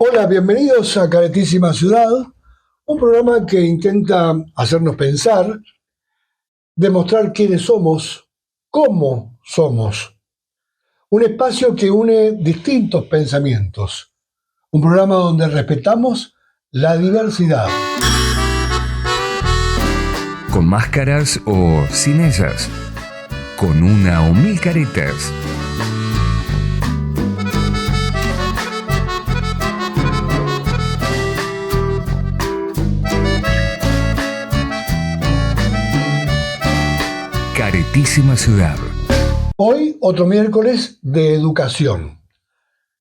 Hola, bienvenidos a Caretísima Ciudad, un programa que intenta hacernos pensar, demostrar quiénes somos, cómo somos. Un espacio que une distintos pensamientos. Un programa donde respetamos la diversidad. Con máscaras o sin ellas. Con una o mil caretas. Caretísima Ciudad. Hoy, otro miércoles de educación.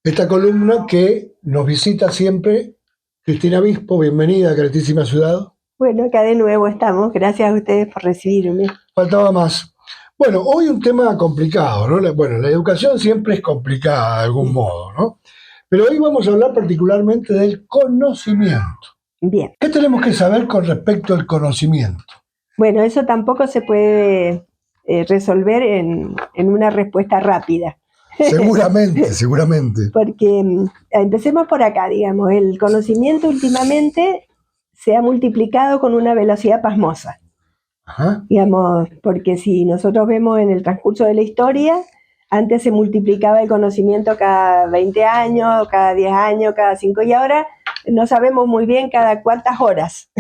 Esta columna que nos visita siempre Cristina Bispo. Bienvenida a Caretísima Ciudad. Bueno, acá de nuevo estamos. Gracias a ustedes por recibirme. Faltaba más. Bueno, hoy un tema complicado, ¿no? La educación siempre es complicada de algún modo, ¿no? Pero hoy vamos a hablar particularmente del conocimiento. Bien. ¿Qué tenemos que saber con respecto al conocimiento? Bueno, eso tampoco se puede resolver en una respuesta rápida. Seguramente. Porque empecemos por acá, digamos. El conocimiento últimamente se ha multiplicado con una velocidad pasmosa. Ajá. Digamos, porque si nosotros vemos en el transcurso de la historia, antes se multiplicaba el conocimiento cada 20 años, cada 10 años, cada 5, y ahora no sabemos muy bien cada cuántas horas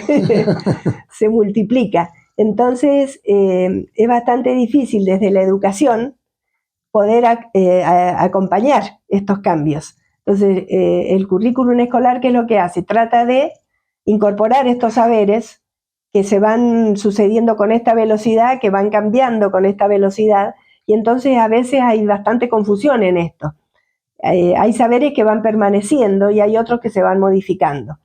se multiplica. Entonces, es bastante difícil desde la educación poder acompañar estos cambios. Entonces, el currículum escolar, ¿qué es lo que hace? Trata de incorporar estos saberes que se van sucediendo con esta velocidad, que van cambiando con esta velocidad, y entonces a veces hay bastante confusión en esto. Hay saberes que van permaneciendo y hay otros que se van modificando.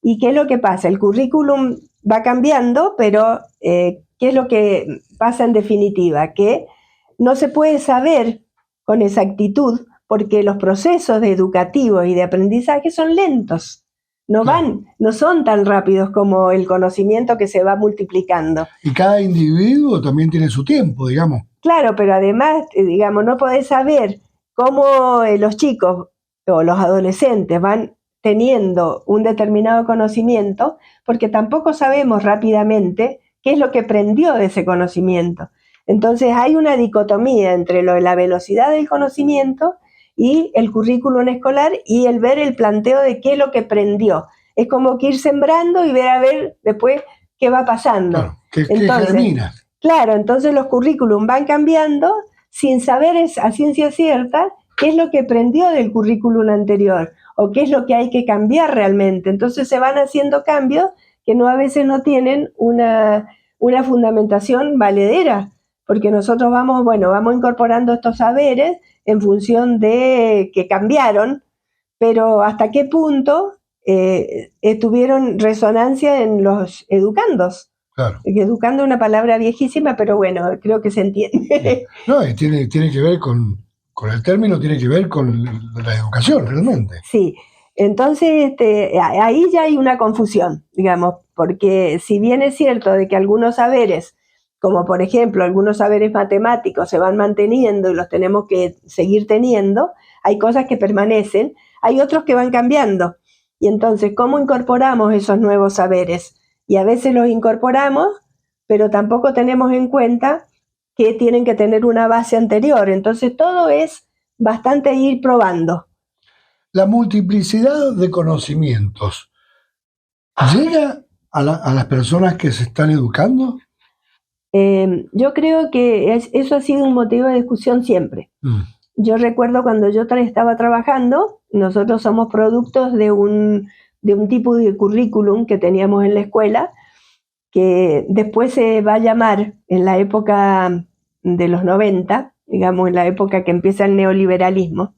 ¿Y qué es lo que pasa? El currículum va cambiando, pero ¿qué es lo que pasa en definitiva? Que no se puede saber con exactitud porque los procesos educativos y de aprendizaje son lentos. No son tan rápidos como el conocimiento que se va multiplicando. Y cada individuo también tiene su tiempo, digamos. Claro, pero además, digamos, no podés saber cómo los chicos o los adolescentes van teniendo un determinado conocimiento, porque tampoco sabemos rápidamente qué es lo que prendió de ese conocimiento. Entonces hay una dicotomía entre la velocidad del conocimiento y el currículum escolar y el ver el planteo de qué es lo que prendió. Es como que ir sembrando y ver a ver después qué va pasando. Claro, que germina. Claro, entonces los currículum van cambiando sin saber a ciencia cierta qué es lo que prendió del currículum anterior o qué es lo que hay que cambiar realmente. Entonces se van haciendo cambios que a veces no tienen una fundamentación valedera, porque nosotros vamos incorporando estos saberes en función de que cambiaron, pero hasta qué punto tuvieron resonancia en los educandos. Claro. Educando es una palabra viejísima, pero bueno, creo que se entiende. No, y tiene que ver con el término, tiene que ver con la educación, realmente. Sí, entonces ahí ya hay una confusión, digamos, porque si bien es cierto de que algunos saberes, como por ejemplo algunos saberes matemáticos se van manteniendo y los tenemos que seguir teniendo, hay cosas que permanecen, hay otros que van cambiando. Y entonces, ¿cómo incorporamos esos nuevos saberes? Y a veces los incorporamos, pero tampoco tenemos en cuenta que tienen que tener una base anterior. Entonces, todo es bastante ir probando. La multiplicidad de conocimientos ¿llega a las personas que se están educando? Yo creo que eso ha sido un motivo de discusión siempre. Yo recuerdo cuando yo estaba trabajando, nosotros somos productos de un tipo de currículum que teníamos en la escuela, que después se va a llamar, en la época de los 90, digamos, en la época que empieza el neoliberalismo,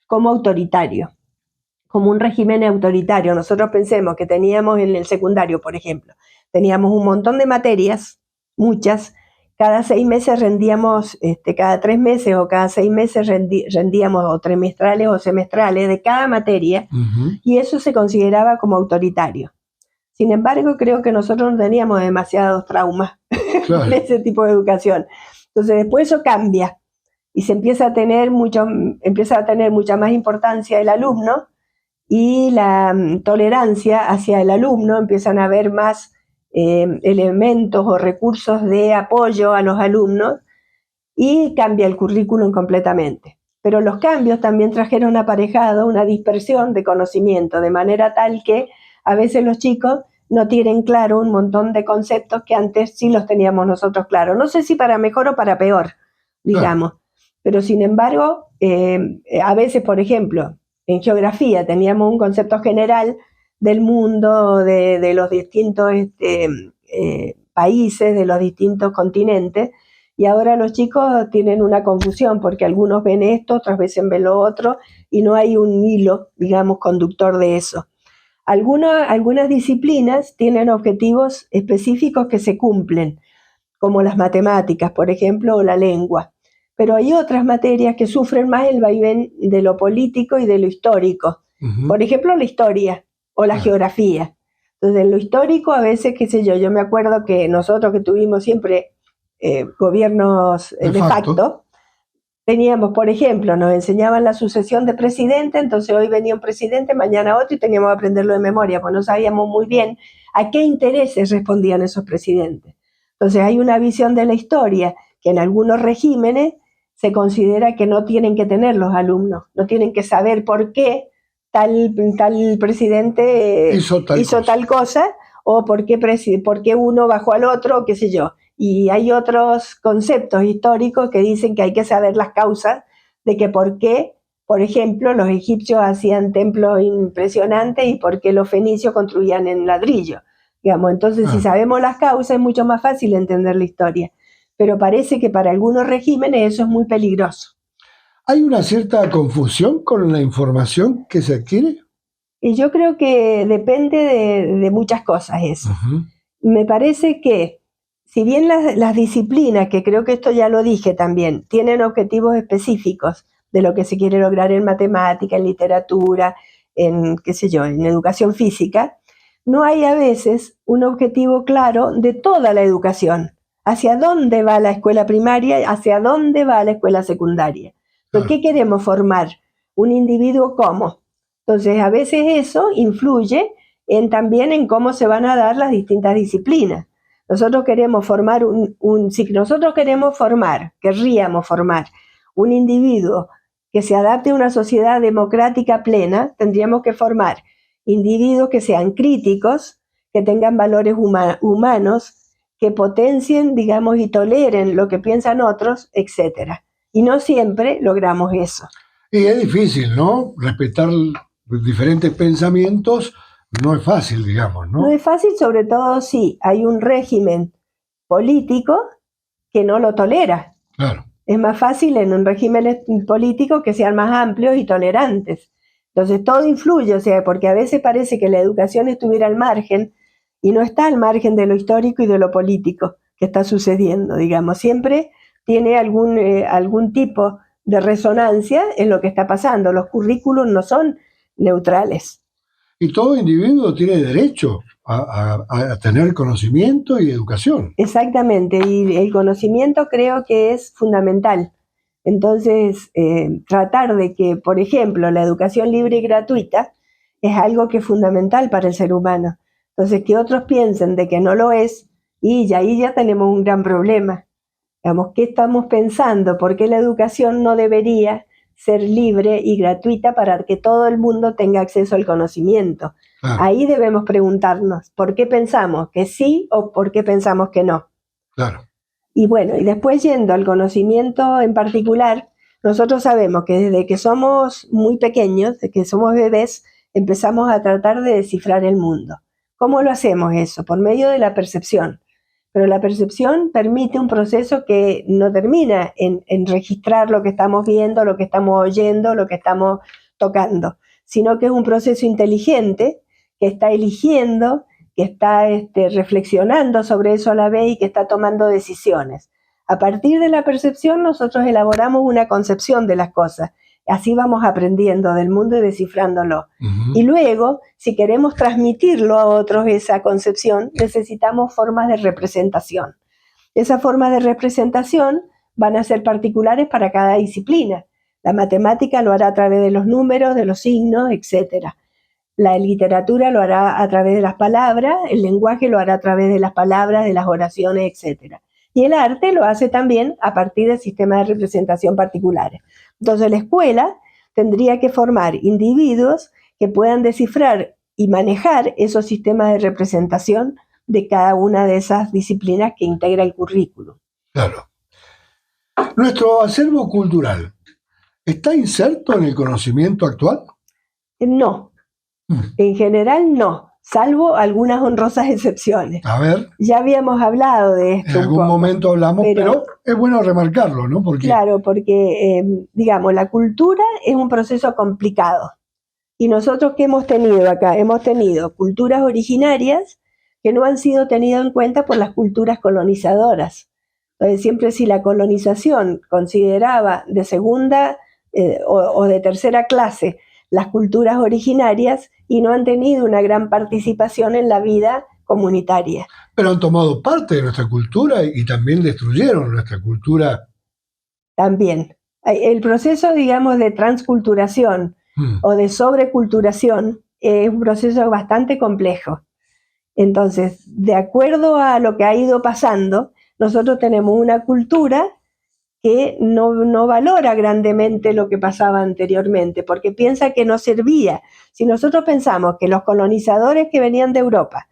como autoritario, como un régimen autoritario. Nosotros pensemos que teníamos en el secundario, por ejemplo, teníamos un montón de materias, muchas. Cada 6 meses rendíamos, cada 3 meses o cada 6 meses rendíamos o trimestrales o semestrales de cada materia, y eso se consideraba como autoritario. Sin embargo, creo que nosotros no teníamos demasiados traumas Claro. de ese tipo de educación. Entonces después eso cambia y se empieza a tener mucha más importancia el alumno, y la tolerancia hacia el alumno, empiezan a haber más elementos o recursos de apoyo a los alumnos, y cambia el currículum completamente. Pero los cambios también trajeron aparejado una dispersión de conocimiento, de manera tal que a veces los chicos no tienen claro un montón de conceptos que antes sí los teníamos nosotros claros. No sé si para mejor o para peor, digamos. Pero sin embargo, a veces, por ejemplo, en geografía teníamos un concepto general del mundo, de los distintos países, de los distintos continentes, y ahora los chicos tienen una confusión porque algunos ven esto, otras veces ven lo otro, y no hay un hilo, digamos, conductor de eso. Algunas disciplinas tienen objetivos específicos que se cumplen, como las matemáticas, por ejemplo, o la lengua. Pero hay otras materias que sufren más el vaivén de lo político y de lo histórico. Por ejemplo, la historia o la geografía. Entonces, en lo histórico, a veces, qué sé yo me acuerdo que nosotros que tuvimos siempre gobiernos de facto, teníamos, por ejemplo, nos enseñaban la sucesión de presidente, entonces hoy venía un presidente, mañana otro, y teníamos que aprenderlo de memoria, pues no sabíamos muy bien a qué intereses respondían esos presidentes. Entonces hay una visión de la historia que en algunos regímenes se considera que no tienen que tener los alumnos, no tienen que saber por qué tal presidente hizo tal cosa, o por qué uno bajó al otro, qué sé yo. Y hay otros conceptos históricos que dicen que hay que saber las causas de que por qué, por ejemplo, los egipcios hacían templos impresionantes y por qué los fenicios construían en ladrillo. Digamos, entonces, si sabemos las causas, es mucho más fácil entender la historia. Pero parece que para algunos regímenes eso es muy peligroso. ¿Hay una cierta confusión con la información que se adquiere? Y yo creo que depende de muchas cosas eso. Me parece que, si bien las disciplinas, que creo que esto ya lo dije también, tienen objetivos específicos de lo que se quiere lograr en matemática, en literatura, en educación física, no hay a veces un objetivo claro de toda la educación. ¿Hacia dónde va la escuela primaria? ¿Hacia dónde va la escuela secundaria? ¿Por qué queremos formar un individuo cómo? Entonces, a veces eso influye también en cómo se van a dar las distintas disciplinas. Nosotros queremos formar querríamos formar un individuo que se adapte a una sociedad democrática plena, tendríamos que formar individuos que sean críticos, que tengan valores humanos, que potencien, digamos, y toleren lo que piensan otros, etc. Y no siempre logramos eso. Y es difícil, ¿no? Respetar diferentes pensamientos no es fácil, digamos, ¿no? No es fácil, sobre todo si hay un régimen político que no lo tolera. Claro. Es más fácil en un régimen político que sean más amplios y tolerantes. Entonces todo influye, porque a veces parece que la educación estuviera al margen, y no está al margen de lo histórico y de lo político que está sucediendo, digamos. Siempre tiene algún tipo de resonancia en lo que está pasando. Los currículos no son neutrales. Y todo individuo tiene derecho a tener conocimiento y educación. Exactamente, y el conocimiento creo que es fundamental. Entonces, tratar de que, por ejemplo, la educación libre y gratuita es algo que es fundamental para el ser humano. Entonces, que otros piensen de que no lo es, y ahí ya tenemos un gran problema. Digamos, ¿qué estamos pensando? ¿Por qué la educación no debería ser libre y gratuita para que todo el mundo tenga acceso al conocimiento? Claro. Ahí debemos preguntarnos, ¿por qué pensamos que sí o por qué pensamos que no? Claro. Y bueno, y después yendo al conocimiento en particular, nosotros sabemos que desde que somos muy pequeños, desde que somos bebés, empezamos a tratar de descifrar el mundo. ¿Cómo lo hacemos eso? Por medio de la percepción. pero la percepción permite un proceso que no termina en registrar lo que estamos viendo, lo que estamos oyendo, lo que estamos tocando, sino que es un proceso inteligente que está eligiendo, que está reflexionando sobre eso a la vez y que está tomando decisiones. A partir de la percepción nosotros elaboramos una concepción de las cosas. Así vamos aprendiendo del mundo y descifrándolo. Y luego, si queremos transmitirlo a otros esa concepción, necesitamos formas de representación. Esas formas de representación van a ser particulares para cada disciplina. La matemática lo hará a través de los números, de los signos, etc. La literatura lo hará a través de las palabras, el lenguaje lo hará a través de las palabras, de las oraciones, etc. Y el arte lo hace también a partir de sistemas de representación particulares. Entonces la escuela tendría que formar individuos que puedan descifrar y manejar esos sistemas de representación de cada una de esas disciplinas que integra el currículum. Claro. ¿Nuestro acervo cultural está inserto en el conocimiento actual? No, en general no, salvo algunas honrosas excepciones. A ver. Ya habíamos hablado de esto. En algún momento hablamos, pero es bueno remarcarlo, ¿no? Claro, porque, digamos, la cultura es un proceso complicado. Y nosotros, ¿qué hemos tenido acá? Hemos tenido culturas originarias que no han sido tenidas en cuenta por las culturas colonizadoras. Entonces, siempre si la colonización consideraba de segunda o de tercera clase las culturas originarias y no han tenido una gran participación en la vida comunitaria. Pero han tomado parte de nuestra cultura y también destruyeron nuestra cultura. También. El proceso, digamos, de transculturación o de sobreculturación es un proceso bastante complejo. Entonces, de acuerdo a lo que ha ido pasando, nosotros tenemos una cultura que no valora grandemente lo que pasaba anteriormente, porque piensa que no servía. Si nosotros pensamos que los colonizadores que venían de Europa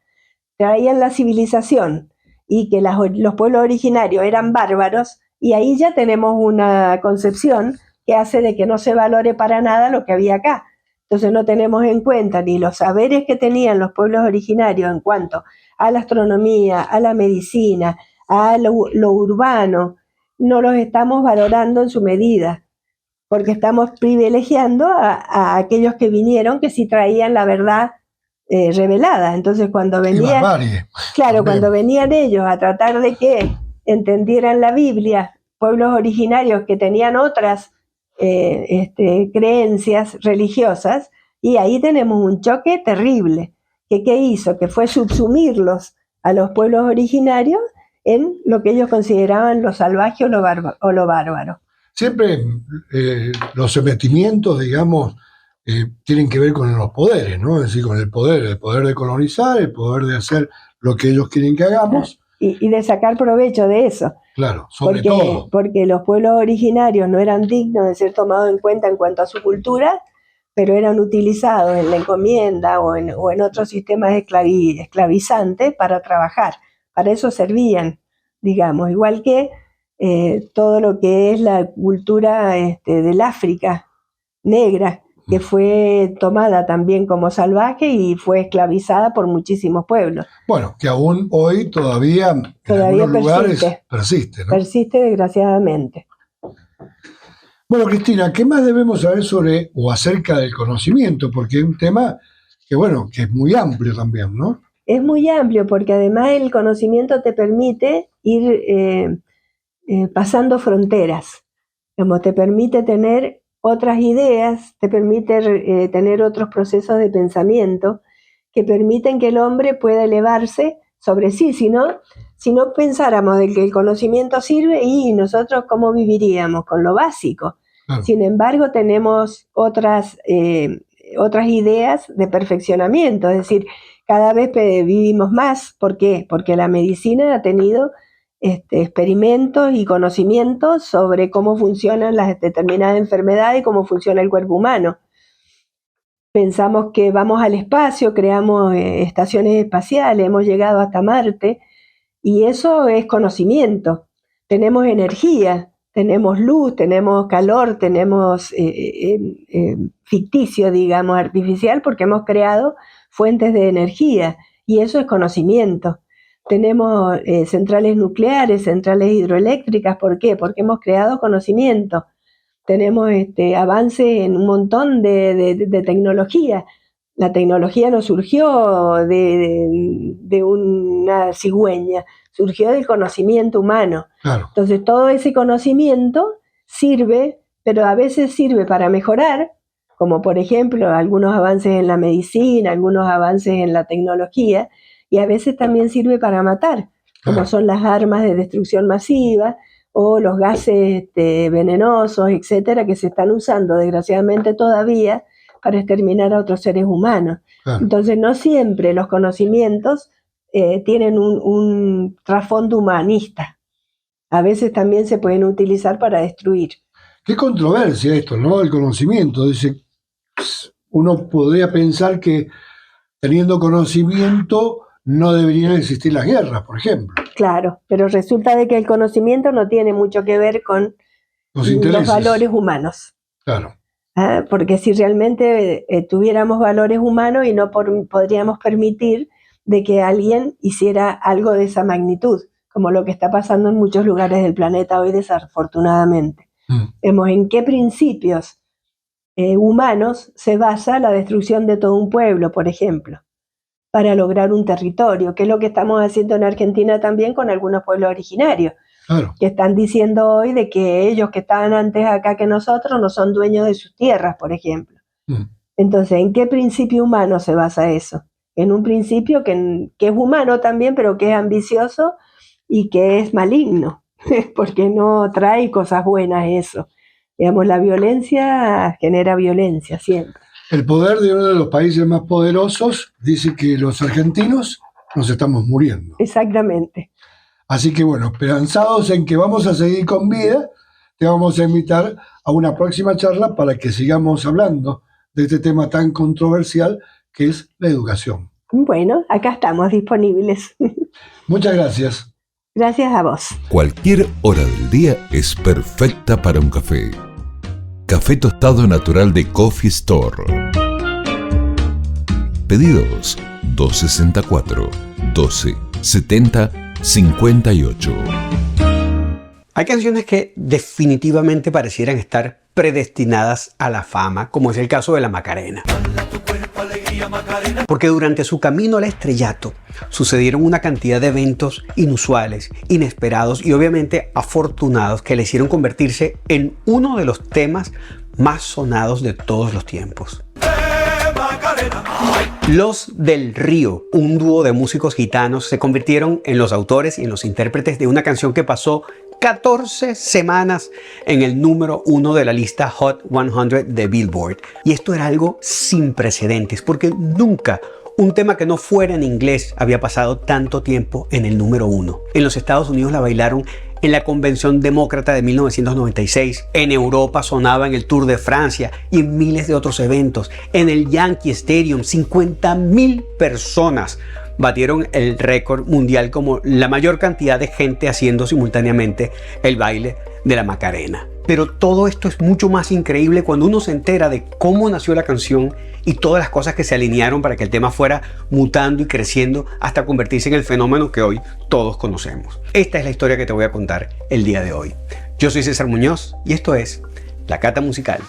traían la civilización y que los pueblos originarios eran bárbaros, y ahí ya tenemos una concepción que hace de que no se valore para nada lo que había acá. Entonces no tenemos en cuenta ni los saberes que tenían los pueblos originarios en cuanto a la astronomía, a la medicina, a lo urbano. No los estamos valorando en su medida, porque estamos privilegiando a aquellos que vinieron, que sí traían la verdad revelada. Entonces cuando venían, cuando venían ellos a tratar de que entendieran la Biblia, pueblos originarios que tenían otras creencias religiosas, y ahí tenemos un choque terrible. ¿Qué hizo? Que fue subsumirlos a los pueblos originarios en lo que ellos consideraban lo salvaje o lo bárbaro. Siempre los sometimientos, digamos, tienen que ver con los poderes, ¿no? Es decir, con el poder de colonizar, el poder de hacer lo que ellos quieren que hagamos. Y de sacar provecho de eso. Claro, sobre todo. Porque los pueblos originarios no eran dignos de ser tomados en cuenta en cuanto a su cultura, pero eran utilizados en la encomienda o en otros sistemas esclavizantes para trabajar. Para eso servían, digamos, igual que todo lo que es la cultura del África negra, que fue tomada también como salvaje y fue esclavizada por muchísimos pueblos. Bueno, que aún hoy todavía en algunos lugares persiste, ¿no? Persiste, desgraciadamente. Bueno, Cristina, ¿qué más debemos saber sobre o acerca del conocimiento? Porque es un tema que es muy amplio también, ¿no? Es muy amplio porque además el conocimiento te permite ir pasando fronteras, como te permite tener otras ideas, te permite tener otros procesos de pensamiento que permiten que el hombre pueda elevarse sobre sí. Si no pensáramos de que el conocimiento sirve, y nosotros cómo viviríamos con lo básico. Claro. Sin embargo, tenemos otras ideas de perfeccionamiento, es decir, cada vez vivimos más. ¿Por qué? Porque la medicina ha tenido experimentos y conocimientos sobre cómo funcionan las determinadas enfermedades y cómo funciona el cuerpo humano. Pensamos que vamos al espacio, creamos estaciones espaciales, hemos llegado hasta Marte, y eso es conocimiento. Tenemos energía, tenemos luz, tenemos calor, tenemos ficticio, digamos, artificial, porque hemos creado fuentes de energía, y eso es conocimiento. tenemos centrales nucleares, centrales hidroeléctricas. ¿Por qué? Porque hemos creado conocimiento. Tenemos avance en un montón de tecnología. La tecnología no surgió de una cigüeña, surgió del conocimiento humano. Claro. Entonces todo ese conocimiento sirve, pero a veces sirve para mejorar, como por ejemplo algunos avances en la medicina, algunos avances en la tecnología, y a veces también sirve para matar, como son las armas de destrucción masiva o los gases venenosos, etcétera, que se están usando desgraciadamente todavía para exterminar a otros seres humanos. Claro. Entonces no siempre los conocimientos tienen un trasfondo humanista. A veces también se pueden utilizar para destruir. Qué controversia esto, ¿no? El conocimiento. Dice, uno podría pensar que teniendo conocimiento no deberían existir las guerras, por ejemplo. Claro, pero resulta de que el conocimiento no tiene mucho que ver con los valores humanos. Claro. Porque si realmente tuviéramos valores humanos y no podríamos permitir de que alguien hiciera algo de esa magnitud, como lo que está pasando en muchos lugares del planeta hoy, desafortunadamente. Vemos en qué principios humanos se basa la destrucción de todo un pueblo, por ejemplo, para lograr un territorio, que es lo que estamos haciendo en Argentina también con algunos pueblos originarios. Claro. Que están diciendo hoy de que ellos que estaban antes acá que nosotros no son dueños de sus tierras, por ejemplo. Entonces, ¿en qué principio humano se basa eso? En un principio que es humano también, pero que es ambicioso y que es maligno, porque no trae cosas buenas eso. Digamos, la violencia genera violencia siempre. El poder de uno de los países más poderosos dice que los argentinos nos estamos muriendo. Exactamente. Así que bueno, esperanzados en que vamos a seguir con vida, te vamos a invitar a una próxima charla para que sigamos hablando de este tema tan controversial que es la educación. Bueno, acá estamos disponibles. Muchas gracias. Gracias a vos. Cualquier hora del día es perfecta para un café. Café tostado natural de Coffee Store. Pedidos 264 12 70 58. Hay canciones que definitivamente parecieran estar predestinadas a la fama, como es el caso de la Macarena. Porque durante su camino al estrellato sucedieron una cantidad de eventos inusuales, inesperados y obviamente afortunados que le hicieron convertirse en uno de los temas más sonados de todos los tiempos. Los del Río, un dúo de músicos gitanos, se convirtieron en los autores y en los intérpretes de una canción que pasó 14 semanas en el número 1 de la lista Hot 100 de Billboard. Y esto era algo sin precedentes, porque nunca un tema que no fuera en inglés había pasado tanto tiempo en el número 1. En los Estados Unidos la bailaron en la Convención Demócrata de 1996, en Europa sonaba en el Tour de Francia y en miles de otros eventos. En el Yankee Stadium, 50,000 personas batieron el récord mundial como la mayor cantidad de gente haciendo simultáneamente el baile de la Macarena. Pero todo esto es mucho más increíble cuando uno se entera de cómo nació la canción y todas las cosas que se alinearon para que el tema fuera mutando y creciendo hasta convertirse en el fenómeno que hoy todos conocemos. Esta es la historia que te voy a contar el día de hoy. Yo soy César Muñoz y esto es La Cata Musical.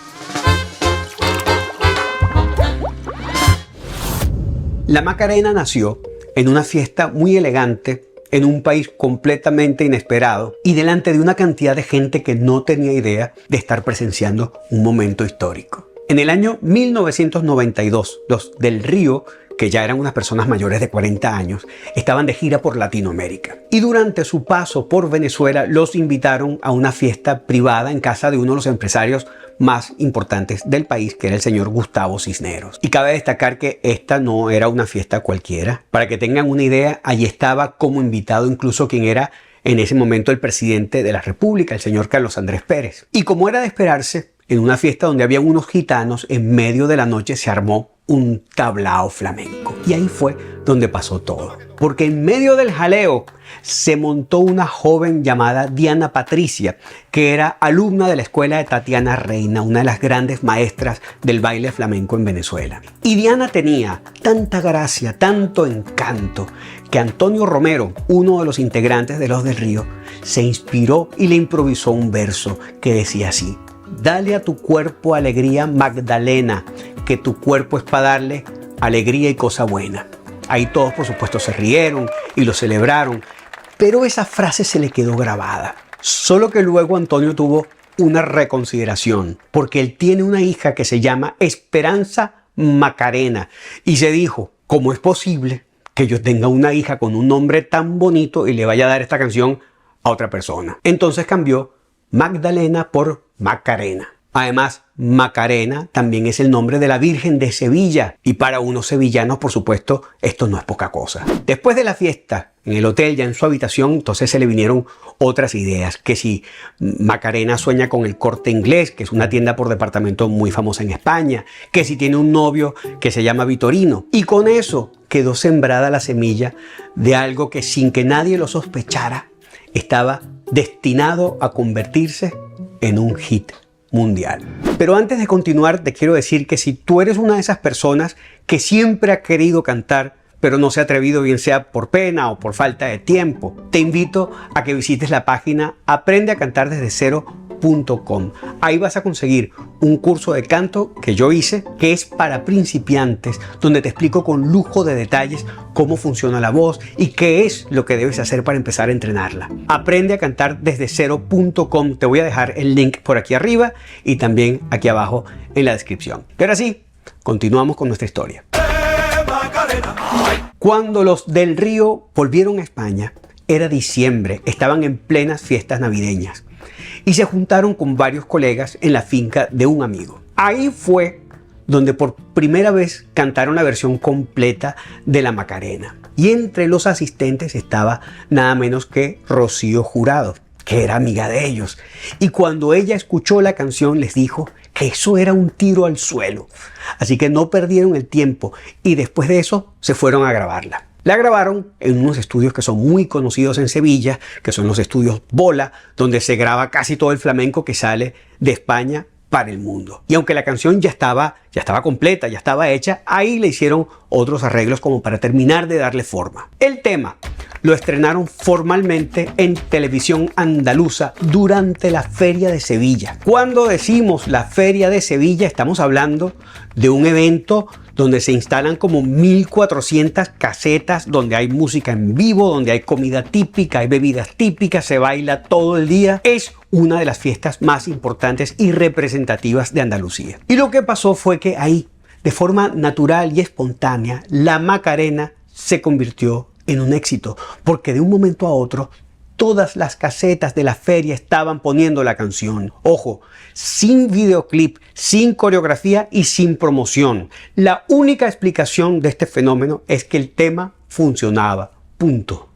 La Macarena nació en una fiesta muy elegante en un país completamente inesperado y delante de una cantidad de gente que no tenía idea de estar presenciando un momento histórico. En el año 1992, los del Río, que ya eran unas personas mayores de 40 años, estaban de gira por Latinoamérica. Y durante su paso por Venezuela los invitaron a una fiesta privada en casa de uno de los empresarios más importantes del país, que era el señor Gustavo Cisneros. Y cabe destacar que esta no era una fiesta cualquiera. Para que tengan una idea, allí estaba como invitado incluso quien era en ese momento el presidente de la República, el señor Carlos Andrés Pérez. Y como era de esperarse, en una fiesta donde había unos gitanos, en medio de la noche se armó un tablao flamenco. Y ahí fue donde pasó todo. Porque en medio del jaleo se montó una joven llamada Diana Patricia, que era alumna de la escuela de Tatiana Reina, una de las grandes maestras del baile flamenco en Venezuela. Y Diana tenía tanta gracia, tanto encanto, que Antonio Romero, uno de los integrantes de Los del Río, se inspiró y le improvisó un verso que decía así: dale a tu cuerpo alegría, Magdalena, que tu cuerpo es para darle alegría y cosa buena. Ahí todos, por supuesto, se rieron y lo celebraron, pero esa frase se le quedó grabada. Solo que luego Antonio tuvo una reconsideración, porque él tiene una hija que se llama Esperanza Macarena, y se dijo: ¿cómo es posible que yo tenga una hija con un nombre tan bonito y le vaya a dar esta canción a otra persona? Entonces cambió Magdalena por Macarena. Además, Macarena también es el nombre de la Virgen de Sevilla, y para unos sevillanos, por supuesto, esto no es poca cosa. Después de la fiesta, en el hotel, ya en su habitación, entonces se le vinieron otras ideas, que si Macarena sueña con el Corte Inglés, que es una tienda por departamento muy famosa en España, que si tiene un novio que se llama Vitorino, y con eso quedó sembrada la semilla de algo que, sin que nadie lo sospechara, estaba destinado a convertirse en un hit mundial. Pero antes de continuar, te quiero decir que si tú eres una de esas personas que siempre ha querido cantar, pero no se ha atrevido, bien sea por pena o por falta de tiempo, te invito a que visites la página aprendeacantardesdecero.com. Ahí vas a conseguir un curso de canto que yo hice, que es para principiantes, donde te explico con lujo de detalles cómo funciona la voz y qué es lo que debes hacer para empezar a entrenarla. Aprendeacantardesdecero.com. Te voy a dejar el link por aquí arriba y también aquí abajo en la descripción. Y ahora sí, continuamos con nuestra historia. Cuando Los del Río volvieron a España, era diciembre, estaban en plenas fiestas navideñas y se juntaron con varios colegas en la finca de un amigo. Ahí fue donde por primera vez cantaron la versión completa de la Macarena. Y entre los asistentes estaba nada menos que Rocío Jurado, que era amiga de ellos. Y cuando ella escuchó la canción les dijo que eso era un tiro al suelo. Así que no perdieron el tiempo y después de eso se fueron a grabarla. La grabaron en unos estudios que son muy conocidos en Sevilla, que son los estudios Bola, donde se graba casi todo el flamenco que sale de España para el mundo. Y aunque la canción ya estaba completa, ya estaba hecha, ahí le hicieron otros arreglos como para terminar de darle forma. El tema lo estrenaron formalmente en televisión andaluza durante la Feria de Sevilla. Cuando decimos la Feria de Sevilla, estamos hablando de un evento donde se instalan como 1400 casetas, donde hay música en vivo, donde hay comida típica, hay bebidas típicas, se baila todo el día. Es una de las fiestas más importantes y representativas de Andalucía. Y lo que pasó fue que ahí, de forma natural y espontánea, la Macarena se convirtió en un éxito, porque de un momento a otro todas las casetas de la feria estaban poniendo la canción. Ojo, sin videoclip, sin coreografía y sin promoción. La única explicación de este fenómeno es que el tema funcionaba. Punto.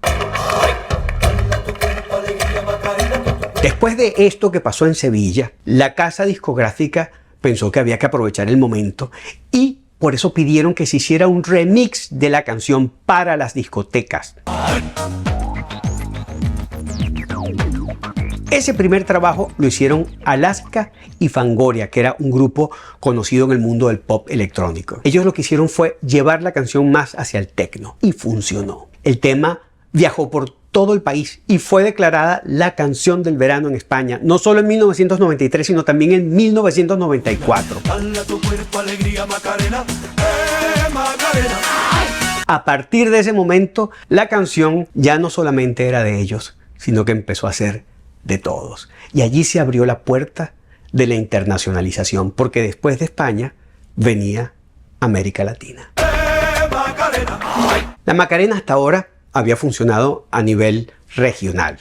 Después de esto que pasó en Sevilla, la casa discográfica pensó que había que aprovechar el momento y por eso pidieron que se hiciera un remix de la canción para las discotecas. Ese primer trabajo lo hicieron Alaska y Fangoria, que era un grupo conocido en el mundo del pop electrónico. Ellos lo que hicieron fue llevar la canción más hacia el techno y funcionó. El tema viajó por todo el país y fue declarada la canción del verano en España, no solo en 1993, sino también en 1994. A partir de ese momento, la canción ya no solamente era de ellos, sino que empezó a ser de todos. Y allí se abrió la puerta de la internacionalización, porque después de España venía América Latina. La Macarena hasta ahora había funcionado a nivel regional,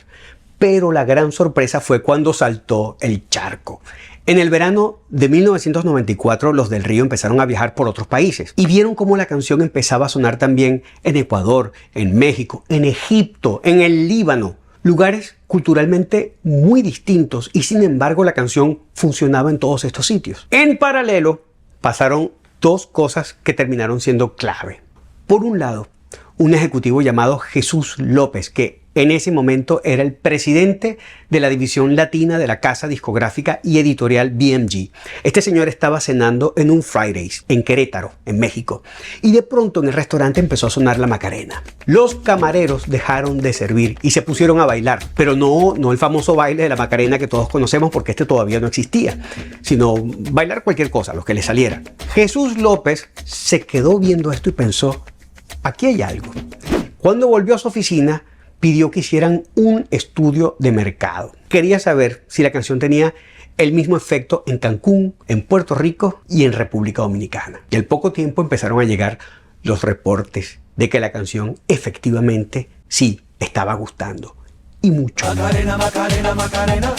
pero la gran sorpresa fue cuando saltó el charco. En el verano de 1994, Los del Río empezaron a viajar por otros países y vieron cómo la canción empezaba a sonar también en Ecuador, en México, en Egipto, en el Líbano. Lugares culturalmente muy distintos y sin embargo la canción funcionaba en todos estos sitios. En paralelo pasaron dos cosas que terminaron siendo clave. Por un lado, un ejecutivo llamado Jesús López, que En ese momento era el presidente de la división latina de la casa discográfica y editorial BMG. Este señor estaba cenando en un Fridays en Querétaro, en México, y de pronto en el restaurante empezó a sonar la Macarena. Los camareros dejaron de servir y se pusieron a bailar, pero no el famoso baile de la Macarena que todos conocemos, porque este todavía no existía, sino bailar cualquier cosa, lo que le saliera. Jesús López se quedó viendo esto y pensó, aquí hay algo. Cuando volvió a su oficina, pidió que hicieran un estudio de mercado. Quería saber si la canción tenía el mismo efecto en Cancún, en Puerto Rico y en República Dominicana. Y al poco tiempo empezaron a llegar los reportes de que la canción efectivamente sí estaba gustando. Y mucho. Macarena, Macarena, Macarena.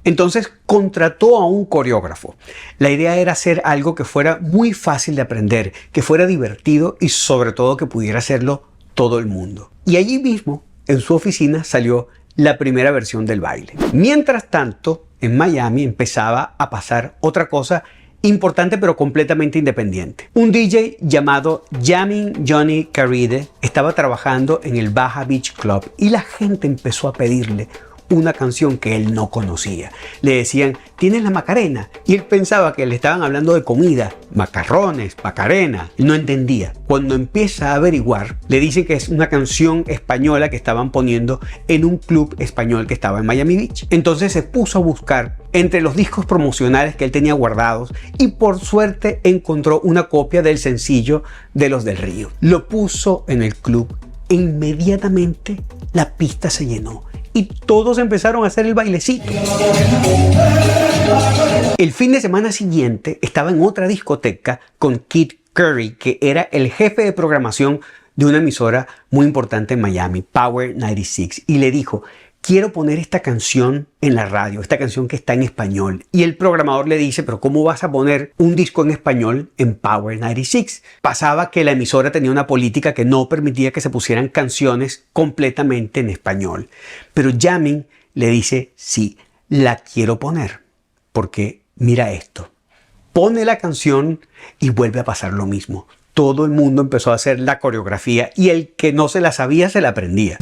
Entonces contrató a un coreógrafo. La idea era hacer algo que fuera muy fácil de aprender, que fuera divertido y sobre todo que pudiera hacerlo todo el mundo. Y allí mismo, en su oficina, salió la primera versión del baile. Mientras tanto, en Miami empezaba a pasar otra cosa importante pero completamente independiente. Un DJ llamado Jamming Johnny Caride estaba trabajando en el Baja Beach Club y la gente empezó a pedirle una canción que él no conocía. Le decían, ¿tienes la Macarena? Y él pensaba que le estaban hablando de comida, macarrones, Macarena. No entendía. Cuando empieza a averiguar, le dicen que es una canción española que estaban poniendo en un club español que estaba en Miami Beach. Entonces se puso a buscar entre los discos promocionales que él tenía guardados y por suerte encontró una copia del sencillo de Los del Río. Lo puso en el club e inmediatamente la pista se llenó y todos empezaron a hacer el bailecito. El fin de semana siguiente estaba en otra discoteca con Kid Curry, que era el jefe de programación de una emisora muy importante en Miami, Power 96, y le dijo, quiero poner esta canción en la radio, esta canción que está en español. Y el programador le dice, pero ¿cómo vas a poner un disco en español en Power 96? Pasaba que la emisora tenía una política que no permitía que se pusieran canciones completamente en español. Pero Jamming le dice, sí, la quiero poner, porque mira esto. Pone la canción y vuelve a pasar lo mismo. Todo el mundo empezó a hacer la coreografía y el que no se la sabía se la aprendía.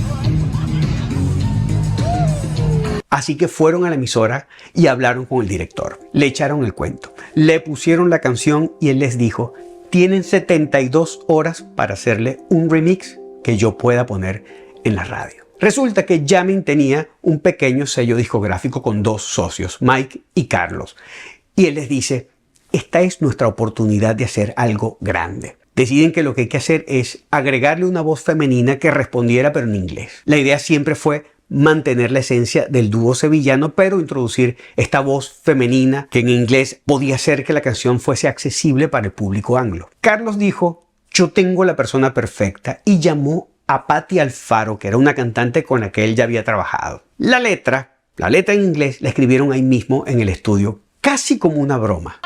Así que fueron a la emisora y hablaron con el director. Le echaron el cuento, le pusieron la canción y él les dijo, tienen 72 horas para hacerle un remix que yo pueda poner en la radio. Resulta que Jamming tenía un pequeño sello discográfico con dos socios, Mike y Carlos. Y él les dice, esta es nuestra oportunidad de hacer algo grande. Deciden que lo que hay que hacer es agregarle una voz femenina que respondiera pero en inglés. La idea siempre fue mantener la esencia del dúo sevillano, pero introducir esta voz femenina que en inglés podía hacer que la canción fuese accesible para el público anglo. Carlos dijo, yo tengo la persona perfecta y llamó a Patti Alfaro, que era una cantante con la que él ya había trabajado. La letra en inglés la escribieron ahí mismo en el estudio, casi como una broma.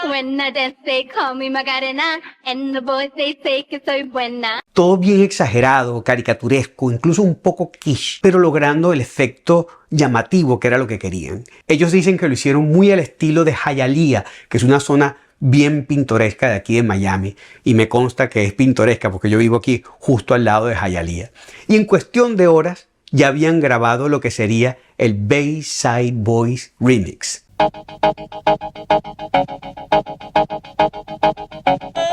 Todo bien exagerado, caricaturesco, incluso un poco quiche, pero logrando el efecto llamativo que era lo que querían. Ellos dicen que lo hicieron muy al estilo de Hialeah, que es una zona bien pintoresca de aquí de Miami, y me consta que es pintoresca porque yo vivo aquí justo al lado de Hialeah. Y en cuestión de horas ya habían grabado lo que sería el Bayside Boys Remix.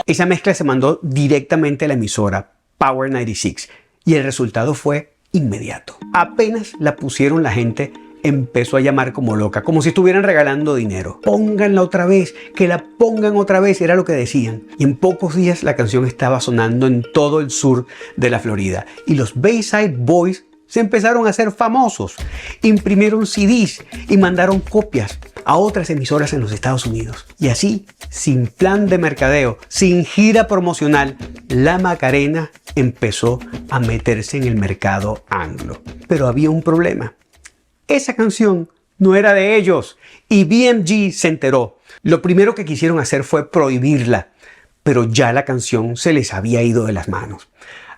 Esa mezcla se mandó directamente a la emisora Power 96 y el resultado fue inmediato. Apenas la pusieron, la gente empezó a llamar como loca, como si estuvieran regalando dinero. Pónganla otra vez, que la pongan otra vez, era lo que decían. Y en pocos días la canción estaba sonando en todo el sur de la Florida y los Bayside Boys se empezaron a hacer famosos. Imprimieron CDs y mandaron copias a otras emisoras en los Estados Unidos. Y así, sin plan de mercadeo, sin gira promocional, la Macarena empezó a meterse en el mercado anglo. Pero había un problema. Esa canción no era de ellos y BMG se enteró. Lo primero que quisieron hacer fue prohibirla, pero ya la canción se les había ido de las manos.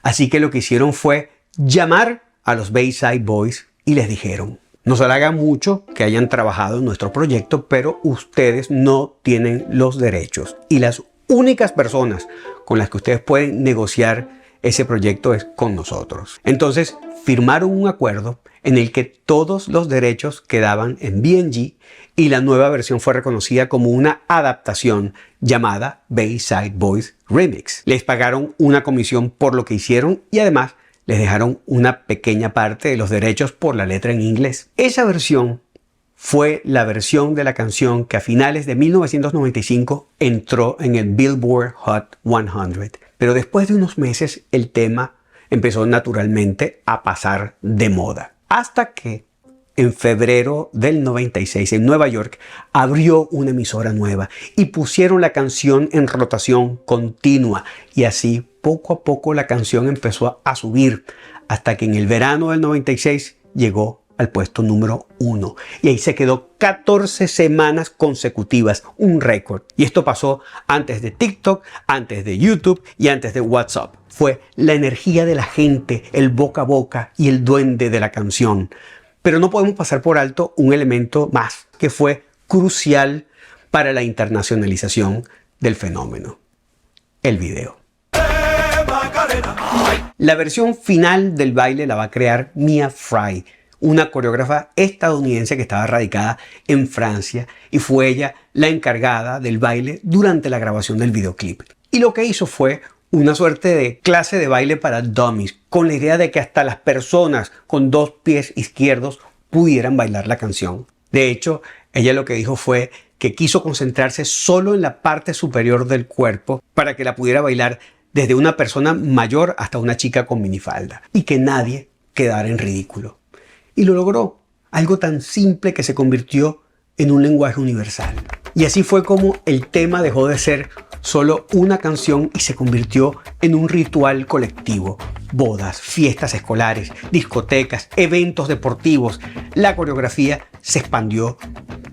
Así que lo que hicieron fue llamar a los Bayside Boys y les dijeron, nos halaga mucho que hayan trabajado en nuestro proyecto, pero ustedes no tienen los derechos y las únicas personas con las que ustedes pueden negociar ese proyecto es con nosotros. Entonces firmaron un acuerdo en el que todos los derechos quedaban en B&G y la nueva versión fue reconocida como una adaptación llamada Bayside Boys Remix. Les pagaron una comisión por lo que hicieron y además les dejaron una pequeña parte de los derechos por la letra en inglés. Esa versión fue la versión de la canción que a finales de 1995 entró en el Billboard Hot 100. Pero después de unos meses el tema empezó naturalmente a pasar de moda. Hasta que en febrero del 96 en Nueva York abrió una emisora nueva y pusieron la canción en rotación continua. Y así poco a poco la canción empezó a subir hasta que en el verano del 96 llegó al puesto número 1 y ahí se quedó 14 semanas consecutivas, un récord. Y esto pasó antes de TikTok, antes de YouTube y antes de WhatsApp. Fue la energía de la gente, el boca a boca y el duende de la canción. Pero no podemos pasar por alto un elemento más que fue crucial para la internacionalización del fenómeno: el video. La versión final del baile la va a crear Mia Fry, una coreógrafa estadounidense que estaba radicada en Francia, y fue ella la encargada del baile durante la grabación del videoclip. Y lo que hizo fue una suerte de clase de baile para dummies, con la idea de que hasta las personas con 2 pies izquierdos pudieran bailar la canción. De hecho, ella lo que dijo fue que quiso concentrarse solo en la parte superior del cuerpo para que la pudiera bailar desde una persona mayor hasta una chica con minifalda y que nadie quedara en ridículo. Y lo logró, algo tan simple que se convirtió en un lenguaje universal. Y así fue como el tema dejó de ser solo una canción y se convirtió en un ritual colectivo. Bodas, fiestas escolares, discotecas, eventos deportivos. La coreografía se expandió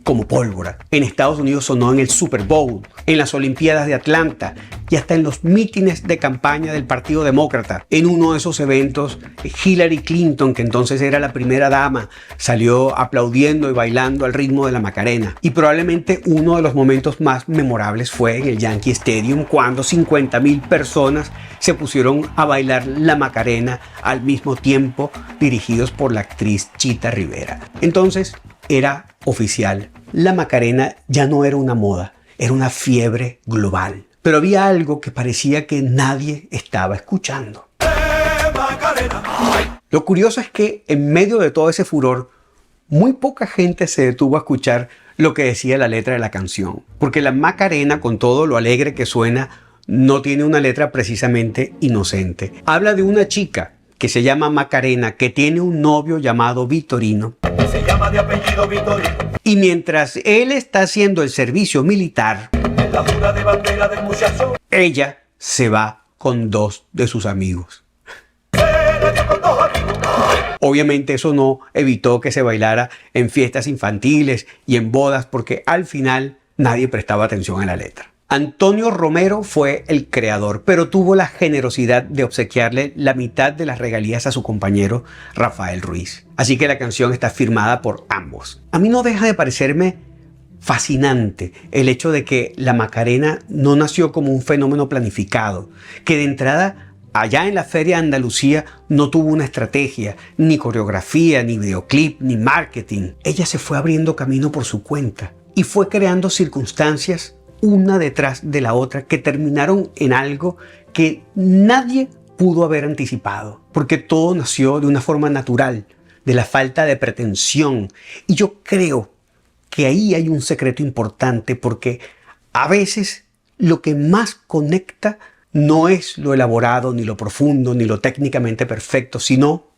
como pólvora. En Estados Unidos sonó en el Super Bowl, en las Olimpiadas de Atlanta y hasta en los mítines de campaña del Partido Demócrata. En uno de esos eventos, Hillary Clinton, que entonces era la primera dama, salió aplaudiendo y bailando al ritmo de la Macarena. Y probablemente uno de los momentos más memorables fue en el Yankee Stadium, cuando 50,000 personas se pusieron a bailar la Macarena al mismo tiempo, dirigidos por la actriz Chita Rivera. Entonces, era oficial. La Macarena ya no era una moda, era una fiebre global. Pero había algo que parecía que nadie estaba escuchando. Lo curioso es que en medio de todo ese furor, muy poca gente se detuvo a escuchar lo que decía la letra de la canción. Porque la Macarena, con todo lo alegre que suena, no tiene una letra precisamente inocente. Habla de una chica que se llama Macarena, que tiene un novio llamado Vitorino. Se llama de apellido Vitorino. Y mientras él está haciendo el servicio militar, la jura de bandera del muchacho, ella se va con 2 de sus amigos. Obviamente eso no evitó que se bailara en fiestas infantiles y en bodas, porque al final nadie prestaba atención a la letra. Antonio Romero fue el creador, pero tuvo la generosidad de obsequiarle la mitad de las regalías a su compañero Rafael Ruiz. Así que la canción está firmada por ambos. A mí no deja de parecerme fascinante el hecho de que la Macarena no nació como un fenómeno planificado, que de entrada allá en la Feria de Andalucía no tuvo una estrategia, ni coreografía, ni videoclip, ni marketing. Ella se fue abriendo camino por su cuenta y fue creando circunstancias una detrás de la otra que terminaron en algo que nadie pudo haber anticipado, porque todo nació de una forma natural, de la falta de pretensión. Y yo creo que ahí hay un secreto importante, porque a veces lo que más conecta no es lo elaborado, ni lo profundo, ni lo técnicamente perfecto, sino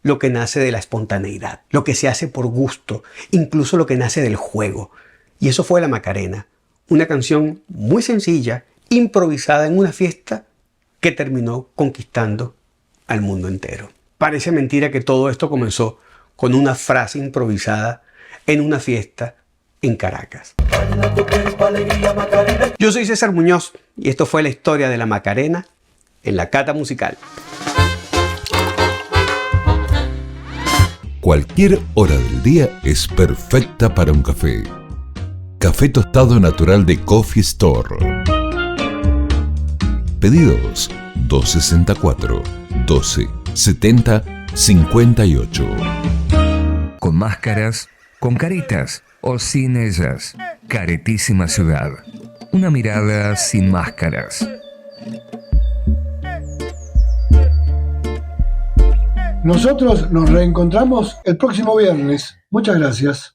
lo que nace de la espontaneidad, lo que se hace por gusto, incluso lo que nace del juego. Y eso fue la Macarena. Una canción muy sencilla, improvisada en una fiesta, que terminó conquistando al mundo entero. Parece mentira que todo esto comenzó con una frase improvisada en una fiesta en Caracas. Yo soy César Muñoz y esto fue la historia de la Macarena en la Cata Musical. Cualquier hora del día es perfecta para un café. Café tostado natural de Coffee Store. Pedidos 264 12 70 58. con máscaras, con caretas o sin ellas. Caretísima ciudad. Una mirada sin máscaras. Nosotros nos reencontramos el próximo viernes. Muchas gracias.